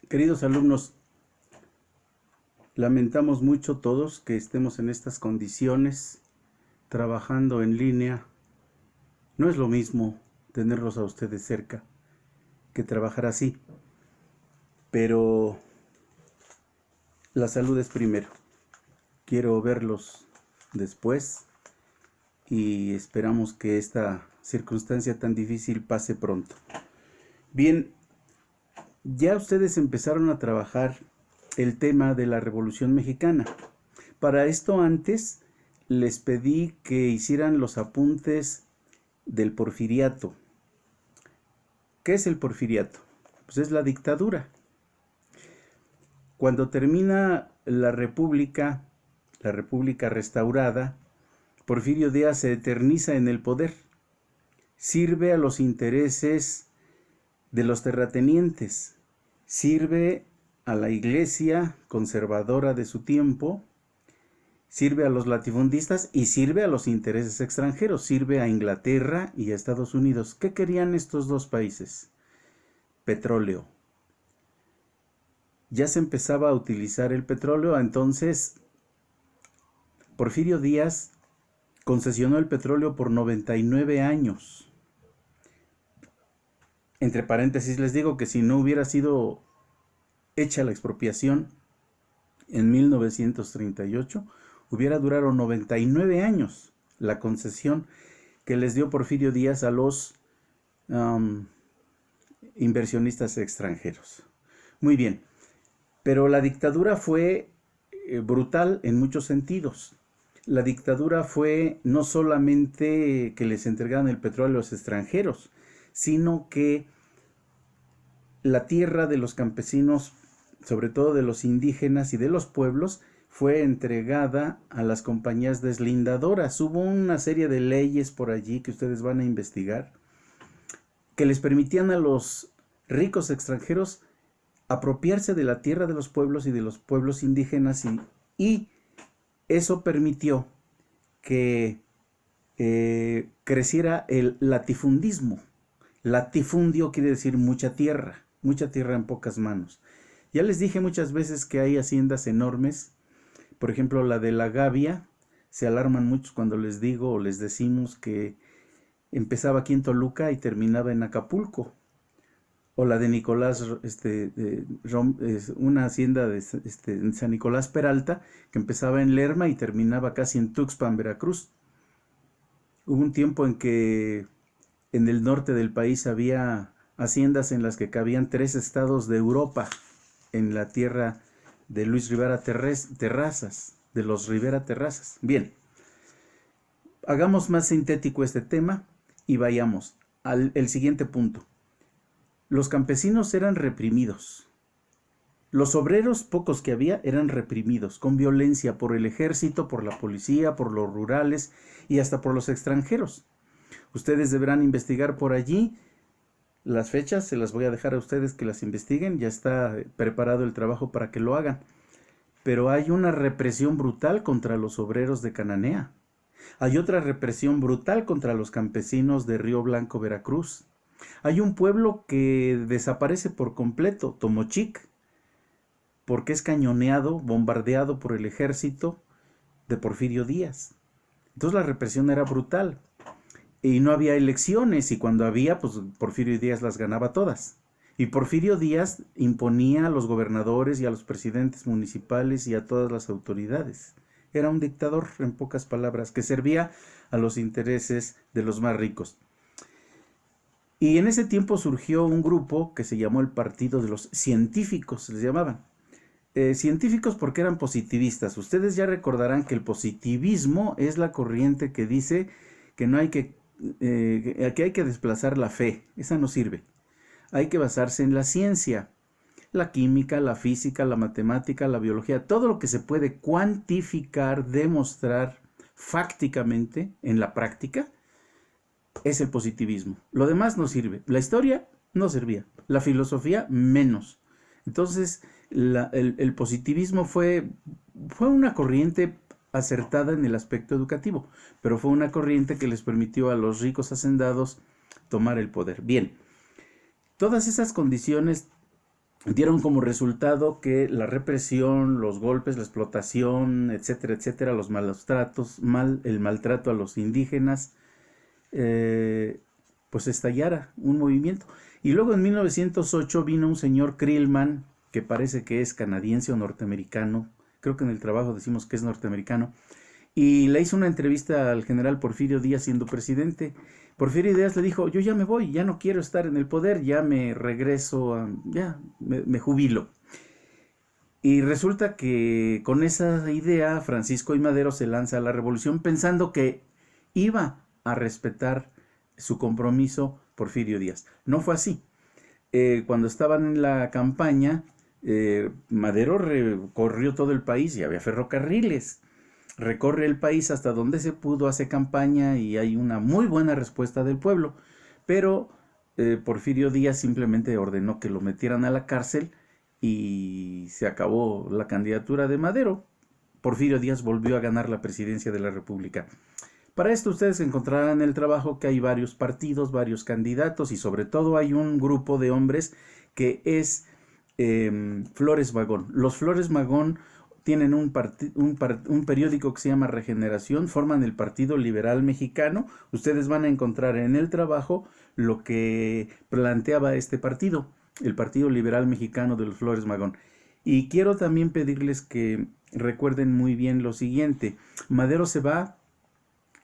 Queridos alumnos, lamentamos mucho todos que estemos en estas condiciones, trabajando en línea. No es lo mismo tenerlos a ustedes cerca que trabajar así, pero la salud es primero. Quiero verlos después y esperamos que esta circunstancia tan difícil pase pronto. Bien, ya ustedes empezaron a trabajar el tema de la Revolución Mexicana. Para esto antes les pedí que hicieran los apuntes del porfiriato. ¿Qué es el porfiriato? Pues es la dictadura. Cuando termina la República restaurada, Porfirio Díaz se eterniza en el poder. Sirve a los intereses de los terratenientes. Sirve a la iglesia conservadora de su tiempo, sirve a los latifundistas y sirve a los intereses extranjeros, sirve a Inglaterra y a Estados Unidos. ¿Qué querían estos dos países? Petróleo. Ya se empezaba a utilizar el petróleo, entonces Porfirio Díaz concesionó el petróleo por 99 años. Entre paréntesis les digo que si no hubiera sido hecha la expropiación en 1938, hubiera durado 99 años la concesión que les dio Porfirio Díaz a los inversionistas extranjeros. Muy bien, pero la dictadura fue brutal en muchos sentidos. La dictadura fue no solamente que les entregaran el petróleo a los extranjeros, sino que la tierra de los campesinos, sobre todo de los indígenas y de los pueblos, fue entregada a las compañías deslindadoras. Hubo una serie de leyes por allí que ustedes van a investigar que les permitían a los ricos extranjeros apropiarse de la tierra de los pueblos y de los pueblos indígenas y eso permitió que creciera el latifundismo. Latifundio quiere decir mucha tierra en pocas manos. Ya les dije muchas veces que hay haciendas enormes, por ejemplo la de La Gavia. Se alarman muchos cuando les digo o les decimos que empezaba aquí en Toluca y terminaba en Acapulco. O la de Nicolás, una hacienda en San Nicolás Peralta, que empezaba en Lerma y terminaba casi en Tuxpan, Veracruz. Hubo un tiempo en que en el norte del país había haciendas en las que cabían 3 estados de Europa, en la tierra de Luis Rivera Terrazas, de los Rivera Terrazas. Bien, hagamos más sintético este tema y vayamos al siguiente punto. Los campesinos eran reprimidos. Los obreros, pocos que había, eran reprimidos con violencia por el ejército, por la policía, por los rurales y hasta por los extranjeros. Ustedes deberán investigar por allí las fechas, se las voy a dejar a ustedes que las investiguen, ya está preparado el trabajo para que lo hagan. Pero hay una represión brutal contra los obreros de Cananea. Hay otra represión brutal contra los campesinos de Río Blanco, Veracruz. Hay un pueblo que desaparece por completo, Tomochic, porque es cañoneado, bombardeado por el ejército de Porfirio Díaz. Entonces la represión era brutal. Y no había elecciones, y cuando había, pues Porfirio Díaz las ganaba todas. Y Porfirio Díaz imponía a los gobernadores y a los presidentes municipales y a todas las autoridades. Era un dictador, en pocas palabras, que servía a los intereses de los más ricos. Y en ese tiempo surgió un grupo que se llamó el Partido de los Científicos, les llamaban. Científicos porque eran positivistas. Ustedes ya recordarán que el positivismo es la corriente que dice que no hay que hay que desplazar la fe. Esa no sirve. Hay que basarse en la ciencia, la química, la física, la matemática, la biología, todo lo que se puede cuantificar, demostrar fácticamente en la práctica, es el positivismo. Lo demás no sirve. La historia no servía. La filosofía menos. Entonces, el positivismo fue una corriente acertada en el aspecto educativo, pero fue una corriente que les permitió a los ricos hacendados tomar el poder. Bien, todas esas condiciones dieron como resultado que la represión, los golpes, la explotación, etcétera, etcétera, los malos tratos, el maltrato a los indígenas, pues estallara un movimiento. Y luego en 1908 vino un señor Krillman, que parece que es canadiense o norteamericano, creo que en el trabajo decimos que es norteamericano, y le hizo una entrevista al general Porfirio Díaz siendo presidente. Porfirio Díaz le dijo, yo ya me voy, ya no quiero estar en el poder, ya me regreso, ya me jubilo. Y resulta que con esa idea Francisco I. Madero se lanza a la revolución pensando que iba a respetar su compromiso Porfirio Díaz. No fue así. Cuando estaban en la campaña, Madero recorrió todo el país y había ferrocarriles. Recorre el país hasta donde se pudo, hace campaña y hay una muy buena respuesta del pueblo. Pero Porfirio Díaz simplemente ordenó que lo metieran a la cárcel y se acabó la candidatura de Madero. Porfirio Díaz volvió a ganar la presidencia de la República. Para esto ustedes encontrarán en el trabajo que hay varios partidos, varios candidatos y sobre todo hay un grupo de hombres que es Flores Magón. Los Flores Magón tienen un periódico que se llama Regeneración, forman el Partido Liberal Mexicano. Ustedes van a encontrar en el trabajo lo que planteaba este partido, el Partido Liberal Mexicano de los Flores Magón. Y quiero también pedirles que recuerden muy bien lo siguiente. Madero se va,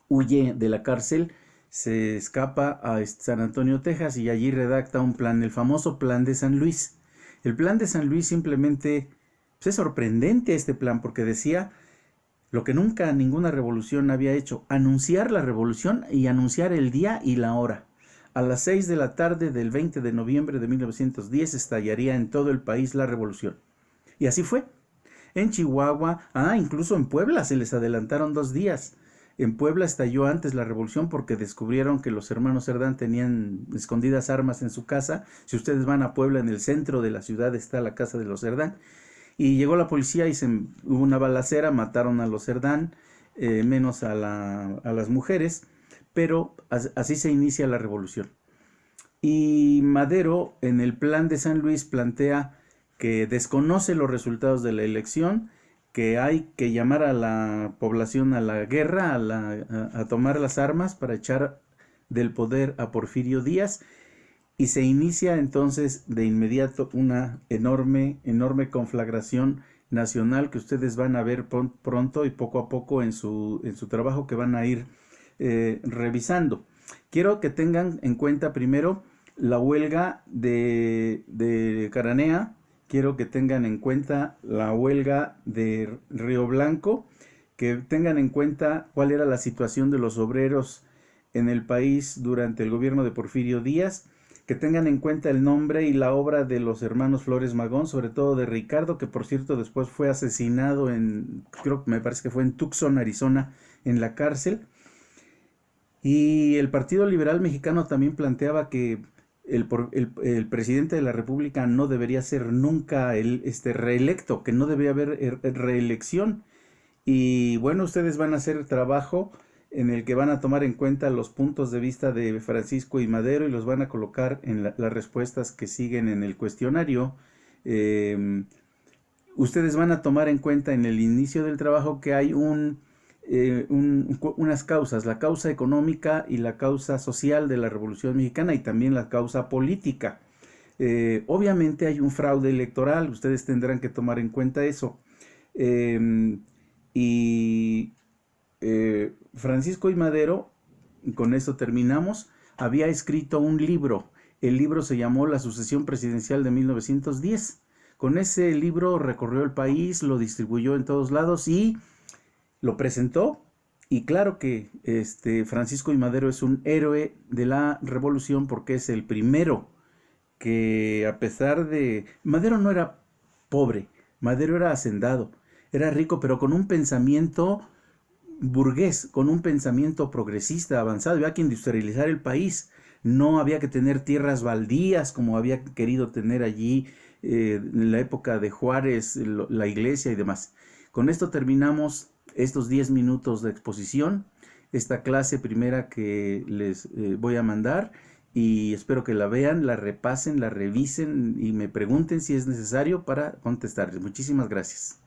huye de la cárcel, se escapa a San Antonio, Texas, y allí redacta un plan, el famoso Plan de San Luis. El Plan de San Luis simplemente, pues es sorprendente este plan, porque decía lo que nunca ninguna revolución había hecho, anunciar la revolución y anunciar el día y la hora. A las 6 de la tarde del 20 de noviembre de 1910 estallaría en todo el país la revolución. Y así fue. En Chihuahua, incluso en Puebla se les adelantaron 2 días. En Puebla estalló antes la revolución porque descubrieron que los hermanos Cerdán tenían escondidas armas en su casa. Si ustedes van a Puebla, en el centro de la ciudad está la casa de los Cerdán. Y llegó la policía y hubo una balacera, mataron a los Cerdán, menos a las mujeres, pero así se inicia la revolución. Y Madero, en el Plan de San Luis, plantea que desconoce los resultados de la elección, que hay que llamar a la población a la guerra, a tomar las armas para echar del poder a Porfirio Díaz, y se inicia entonces de inmediato una enorme conflagración nacional que ustedes van a ver pronto y poco a poco en su trabajo que van a ir revisando. Quiero que tengan en cuenta primero la huelga de Cananea. Quiero que tengan en cuenta la huelga de Río Blanco, que tengan en cuenta cuál era la situación de los obreros en el país durante el gobierno de Porfirio Díaz, que tengan en cuenta el nombre y la obra de los hermanos Flores Magón, sobre todo de Ricardo, que por cierto después fue asesinado me parece que fue en Tucson, Arizona, en la cárcel. Y el Partido Liberal Mexicano también planteaba que el presidente de la República no debería ser nunca reelecto, que no debería haber reelección. Y bueno, ustedes van a hacer trabajo en el que van a tomar en cuenta los puntos de vista de Francisco y Madero y los van a colocar en las respuestas que siguen en el cuestionario. Ustedes van a tomar en cuenta en el inicio del trabajo que hay unas causas, la causa económica y la causa social de la Revolución Mexicana y también la causa política. Obviamente hay un fraude electoral, ustedes tendrán que tomar en cuenta eso. Francisco y Madero, con esto terminamos, había escrito un libro. El libro se llamó La sucesión presidencial de 1910. Con ese libro recorrió el país, lo distribuyó en todos lados y lo presentó. Y claro que Francisco y Madero es un héroe de la revolución porque es el primero que, a pesar de... Madero no era pobre, Madero era hacendado, era rico, pero con un pensamiento burgués, con un pensamiento progresista avanzado. Había que industrializar el país, no había que tener tierras baldías como había querido tener allí en la época de Juárez, la iglesia y demás. Con esto terminamos estos 10 minutos de exposición, esta clase primera que les voy a mandar, y espero que la vean, la repasen, la revisen y me pregunten si es necesario para contestarles. Muchísimas gracias.